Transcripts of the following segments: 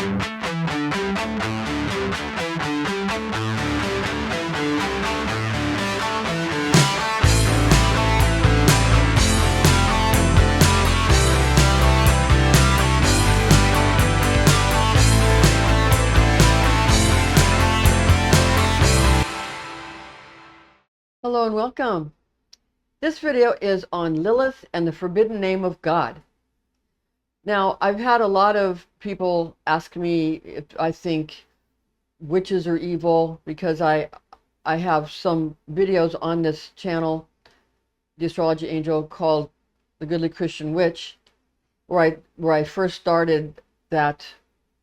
Hello and welcome. This video is on Lilith and the forbidden name of God. Now, I've had a lot of people ask me if I think witches are evil, because I have some videos on this channel, the Astrology Angel, called The Goodly Christian Witch, where I first started that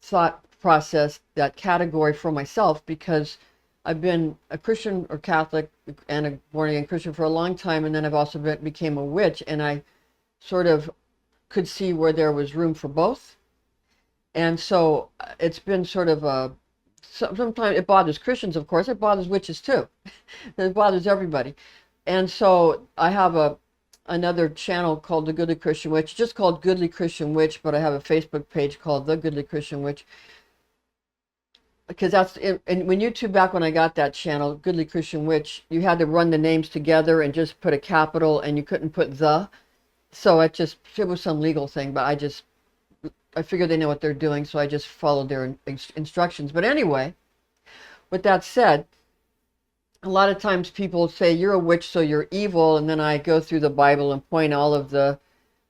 thought process, that category for myself, because I've been a Christian or Catholic and a born-again Christian for a long time, and then I've also became a witch, and I sort of could see where there was room for both. And so it's been sort of a, sometimes it bothers Christians, of course, it bothers witches too. It bothers everybody. And so I have another channel called The Goodly Christian Witch, just called Goodly Christian Witch, but I have a Facebook page called The Goodly Christian Witch. Because that's, and when YouTube, back when I got that channel, Goodly Christian Witch, you had to run the names together and just put a capital, and you couldn't put the. So it was some legal thing, but I figured they know what they're doing, so I just followed their instructions. But anyway, with that said, a lot of times people say, you're a witch, so you're evil, and then I go through the Bible and point all of the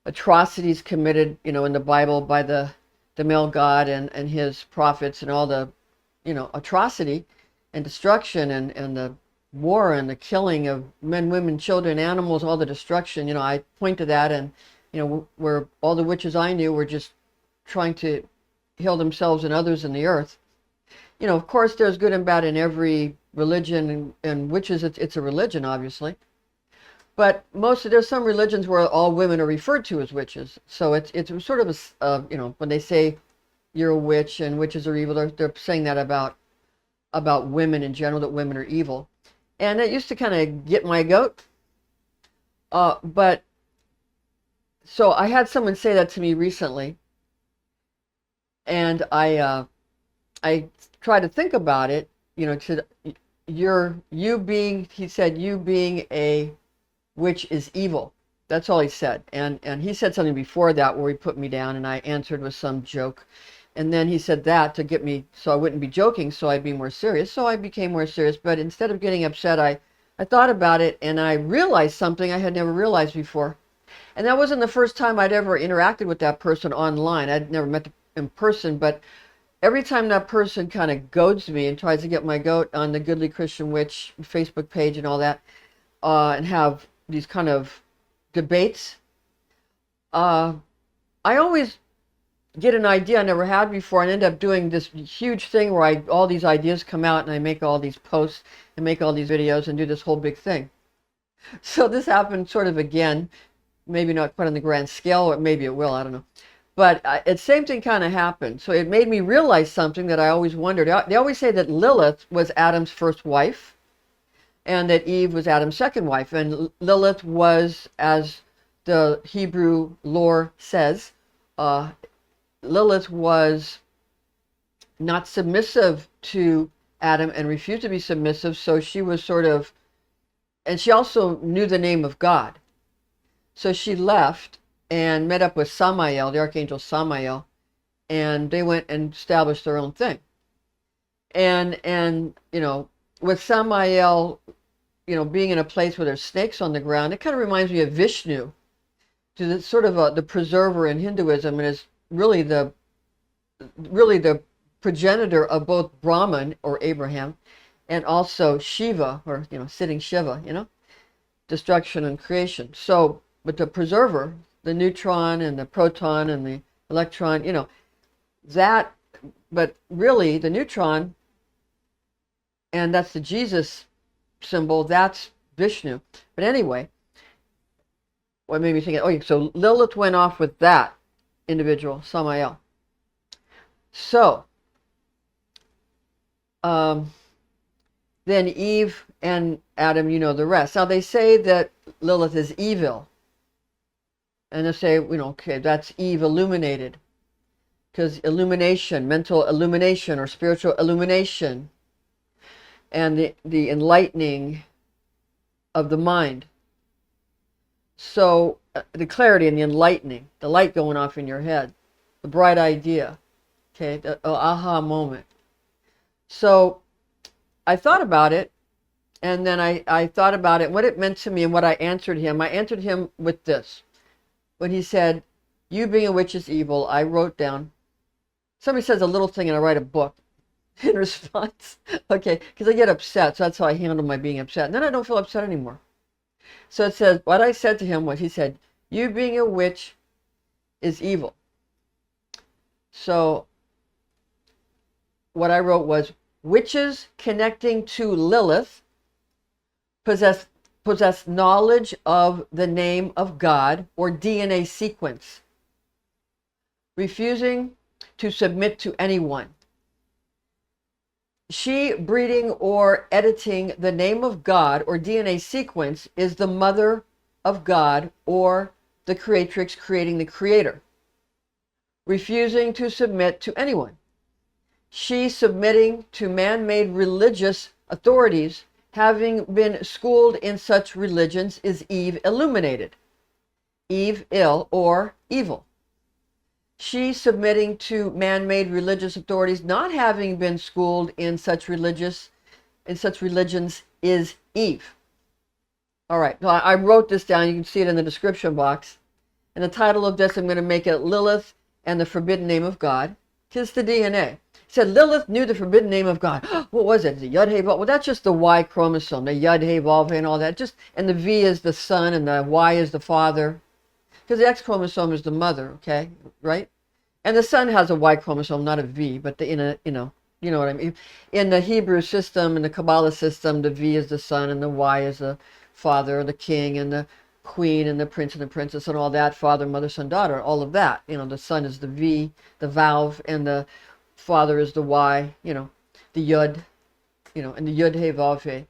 atrocities committed, in the Bible by the male God and his prophets, and all the atrocity and destruction and the war and the killing of men, women, children, animals, all the destruction. I point to that, and where all the witches I knew were just trying to heal themselves and others in the earth. Of course, there's good and bad in every religion, and witches, it's a religion, obviously. But there's some religions where all women are referred to as witches. So it's sort of when they say you're a witch and witches are evil, they're saying that about women in general, that women are evil. And it used to kind of get my goat. But so I had someone say that to me recently, and I tried to think about it, he said, you being a witch is evil. That's all he said. And he said something before that where he put me down, and I answered with some joke. And then he said that to get me, so I wouldn't be joking, so I'd be more serious. So I became more serious. But instead of getting upset, I thought about it, and I realized something I had never realized before. And that wasn't the first time I'd ever interacted with that person online. I'd never met them in person, but every time that person kind of goads me and tries to get my goat on the Goodly Christian Witch Facebook page and all that, and have these kind of debates, I always get an idea I never had before and end up doing this huge thing where all these ideas come out, and I make all these posts and make all these videos and do this whole big thing. So this happened sort of again, maybe not quite on the grand scale, or maybe it will, I don't know. But the same thing kind of happened. So it made me realize something that I always wondered. They always say that Lilith was Adam's first wife, and that Eve was Adam's second wife. And Lilith was, as the Hebrew lore says, Lilith was not submissive to Adam and refused to be submissive, so she was sort of, and she also knew the name of God. So she left and met up with Samael, the archangel Samael, and they went and established their own thing. And with Samael, being in a place where there's snakes on the ground, it kind of reminds me of Vishnu, to sort of the preserver in Hinduism, and is really the progenitor of both Brahman, or Abraham, and also Shiva, or sitting Shiva, destruction and creation. So, but the preserver, the neutron and the proton and the electron, that, but really the neutron, and that's the Jesus symbol, that's Vishnu. But anyway, what made me think, so Lilith went off with that individual, Samael. So, then Eve and Adam, the rest. Now they say that Lilith is evil. And they say, okay, that's Eve illuminated. because illumination, mental illumination or spiritual illumination, and the enlightening of the mind. So the clarity and the enlightening, the light going off in your head, the bright idea, okay, the aha moment. So I thought about it, and then I thought about it, what it meant to me and what I answered him. I answered him with this. When he said, you being a witch is evil, I wrote down, somebody says a little thing and I write a book in response. Okay, because I get upset, so that's how I handle my being upset. And then I don't feel upset anymore. So it says, what I said to him was, he said, you being a witch is evil. So what I wrote was, witches connecting to Lilith possess knowledge of the name of God or DNA sequence, refusing to submit to anyone. She breeding or editing the name of God or DNA sequence is the mother of God or the creatrix creating the creator, refusing to submit to anyone. She submitting to man-made religious authorities, having been schooled in such religions, is Eve illuminated. Eve ill or evil. She submitting to man-made religious authorities, not having been schooled in such religions, is Eve. All right, so I wrote this down. You can see it in the description box. And the title of this, I'm going to make it Lilith and the Forbidden Name of God. It's the DNA. It said Lilith knew the forbidden name of God. What was it? The Yod-Heh-Vav? Well, that's just the Y chromosome, the Yod-Heh-Vav and all that. And the V is the son and the Y is the father. Because the X chromosome is the mother, okay, right? And the son has a Y chromosome, not a V, but you know what I mean. In the Hebrew system, in the Kabbalah system, the V is the son and the Y is the father, the king and the queen and the prince and the princess and all that, father, mother, son, daughter, all of that. You know, the son is the V, the Vav, and the father is the Y, the Yod, and the Yod-Heh-Vav.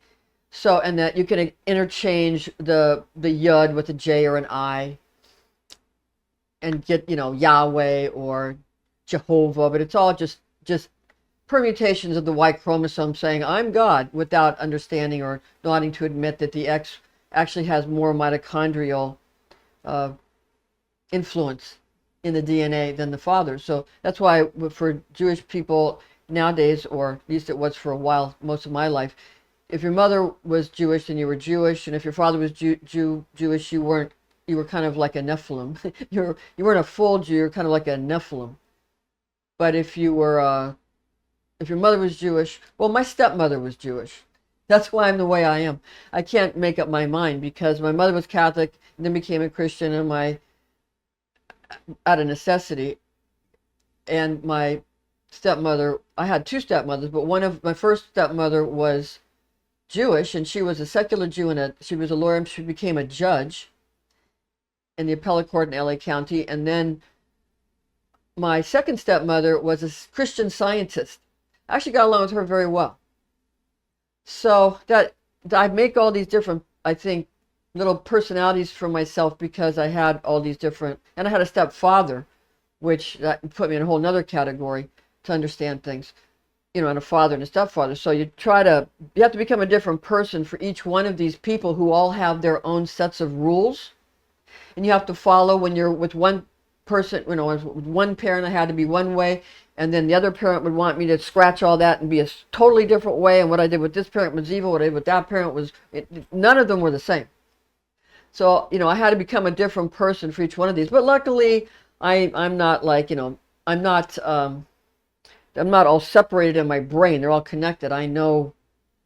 So, and that you can interchange the Yod with a J or an I, and get, Yahweh or Jehovah, but it's all just permutations of the Y chromosome saying, I'm God, without understanding or wanting to admit that the X actually has more mitochondrial influence in the DNA than the father. So that's why for Jewish people nowadays, or at least it was for a while, most of my life, if your mother was Jewish, then you were Jewish, and if your father was Jewish, you were kind of like a Nephilim. You weren't a full Jew, you're kind of like a Nephilim. But if you were, if your mother was Jewish, well, my stepmother was Jewish. That's why I'm the way I am. I can't make up my mind, because my mother was Catholic and then became a Christian, and out of necessity. And my stepmother, I had two stepmothers, but my first stepmother was Jewish, and she was a secular Jew, and she was a lawyer, and she became a judge in the appellate court in LA County. And then my second stepmother was a Christian scientist. I actually got along with her very well. So that I make all these different, I think, little personalities for myself, because I had all these different, and I had a stepfather, which that put me in a whole nother category to understand things, and a father and a stepfather. So you have to become a different person for each one of these people, who all have their own sets of rules. And you have to follow. When you're with one person, with one parent, I had to be one way, and then the other parent would want me to scratch all that and be a totally different way, and what I did with this parent was evil, what I did with that parent was, none of them were the same. So, I had to become a different person for each one of these. But luckily, I'm not like, I'm not all separated in my brain. They're all connected. I know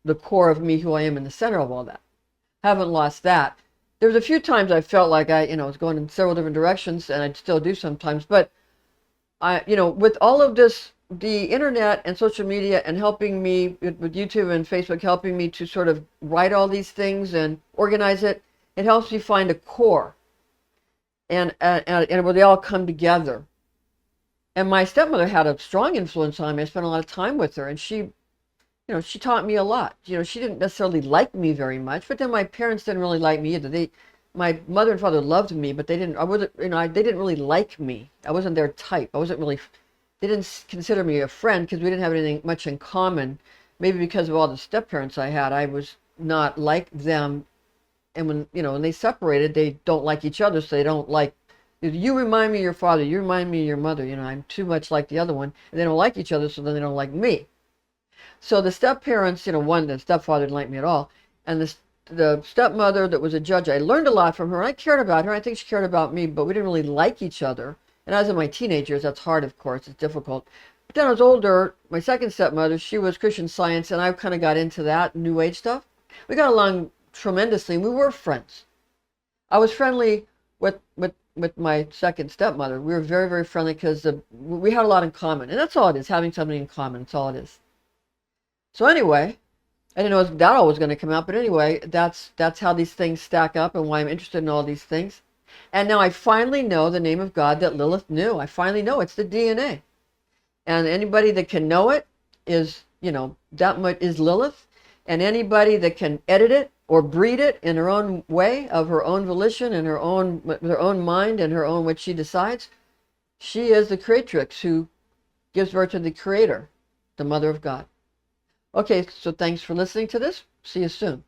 the core of me, who I am in the center of all that. Haven't lost that. There was a few times I felt like I was going in several different directions, and I still do sometimes. But with all of this, the internet and social media, and helping me with YouTube and Facebook, helping me to sort of write all these things and organize it, it helps me find a core, and where they all come together. And my stepmother had a strong influence on me. I spent a lot of time with her, and she taught me a lot. She didn't necessarily like me very much, but then my parents didn't really like me either. My mother and father loved me, but they didn't really like me. I wasn't their type. I wasn't really, they didn't consider me a friend because we didn't have anything much in common. Maybe because of all the step parents I had, I was not like them. And when, you know, when they separated, they don't like each other, so they don't like, you remind me of your father, you remind me of your mother, you know, I'm too much like the other one, and they don't like each other, so then they don't like me. So the step parents, you know, one, the stepfather didn't like me at all, and the stepmother that was a judge, I learned a lot from her, and I cared about her, I think she cared about me, but we didn't really like each other. And as in my teenagers, that's hard, of course, it's difficult. But then I was older, my second stepmother, she was Christian Science, and I kind of got into that New Age stuff. We got along tremendously, and we were friends. I was friendly with my second stepmother. We were very, very friendly because we had a lot in common. And that's all it is, having something in common. That's all it is. So anyway, I didn't know that all was going to come out, but anyway, that's how these things stack up and why I'm interested in all these things. And now I finally know the name of God that Lilith knew. I finally know it's the DNA. And anybody that can know it is, you know, that much is Lilith. And anybody that can edit it or breed it in her own way, of her own volition and her own mind and her own what she decides, she is the creatrix who gives birth to the creator, the mother of God. Okay, so thanks for listening to this. See you soon.